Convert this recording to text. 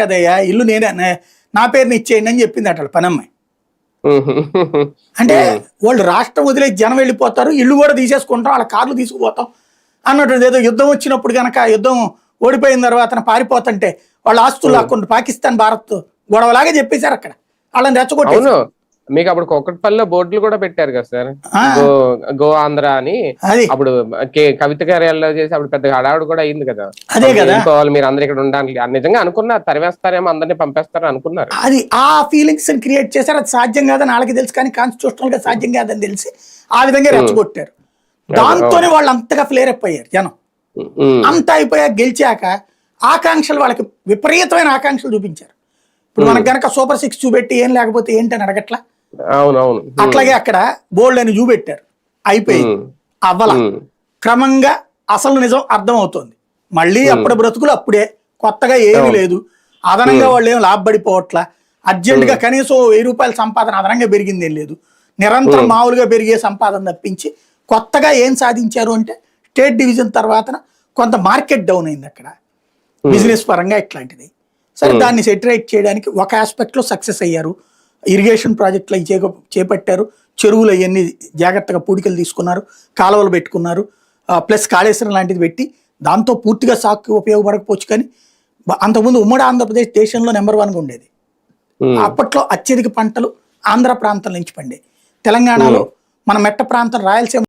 కదయ్యా ఇల్లు నేనే నా పేరుని ఇచ్చేయండి అని చెప్పింది అట పనమ్మాయి. అంటే వాళ్ళు రాష్ట్రం వదిలేసి జనం వెళ్ళిపోతారు, ఇల్లు కూడా తీసేసుకుంటాం, వాళ్ళ కార్లు తీసుకుపోతాం అన్నట్టు. ఏదో యుద్ధం వచ్చినప్పుడు కనుక యుద్ధం ఓడిపోయిన తర్వాత పారిపోతుంటే వాళ్ళ ఆస్తులు లాక్కుండా పాకిస్తాన్ భారత్ గొడవలాగా చెప్పేశారు అక్కడ, వాళ్ళని రెచ్చగొట్టారు. మీకు అప్పుడు కొక్కట్పల్లిలో బోర్డులు కూడా పెట్టారు కదా సార్, గో ఆంధ్ర అని. అప్పుడు కవిత కార్యాలయంలో చేసి అప్పుడు పెద్ద హడావుడు కూడా అయింది కదా. అదే కదా, మీరు అందరు ఇక్కడ ఉండాలి నిజంగా అనుకున్నారు, తరివేస్తారేమో అందరినీ పంపేస్తారని అనుకున్నారు. అది ఆ ఫీలింగ్స్ క్రియేట్ చేశారు. అది సాధ్యం కాదని వాళ్ళకి తెలుసు, కానీ కాన్స్టిట్యూషనల్ గా సాధ్యం కాదని తెలిసి ఆ విధంగా రెచ్చగొట్టారు. దాంతోనే వాళ్ళు అంతగా ఫ్లేర్ అప్ అయ్యారు జనం. అంత అయిపోయాక గెలిచాక ఆకాంక్షలు వాళ్ళకి విపరీతమైన ఆకాంక్షలు చూపించారు. ఇప్పుడు మనకు గనక సూపర్ 6 చూపెట్టి ఏం లేకపోతే ఏంటని అడగట్లా, అట్లాగే అక్కడ బోల్డ్ అని చూపెట్టారు, అయిపోయింది. అవ్వల క్రమంగా అసలు నిజం అర్థం అవుతుంది. మళ్ళీ అప్పుడు బ్రతుకులు అప్పుడే, కొత్తగా ఏమీ లేదు. అదనంగా వాళ్ళు ఏం లాభపడిపోవట్లా, అర్జెంట్ గా కనీసం 1000 రూపాయల సంపాదన అదనంగా పెరిగింది ఏం లేదు, నిరంతరం మామూలుగా పెరిగే సంపాదన తప్పించి కొత్తగా ఏం సాధించారు అంటే స్టేట్ డివిజన్ తర్వాత కొంత మార్కెట్ డౌన్ అయింది అక్కడ బిజినెస్ పరంగా ఇట్లాంటిది. సరే, దాన్ని సెటిలైట్ చేయడానికి ఒక ఆస్పెక్ట్ లో సక్సెస్ అయ్యారు. ఇరిగేషన్ ప్రాజెక్టులు అవి చేపట్టారు, చెరువులు అవన్నీ జాగ్రత్తగా పూడికలు తీసుకున్నారు, కాలువలు పెట్టుకున్నారు, ప్లస్ కాళేశ్వరం లాంటిది పెట్టి దాంతో పూర్తిగా సాగుకి ఉపయోగపడకపోవచ్చు. కానీ అంతకుముందు ఉమ్మడి ఆంధ్రప్రదేశ్ దేశంలో నెంబర్ 1గా ఉండేది. అప్పట్లో అత్యధిక పంటలు ఆంధ్ర ప్రాంతం నుంచి పండే. తెలంగాణలో మన మెట్ట ప్రాంతం రాయలసీమ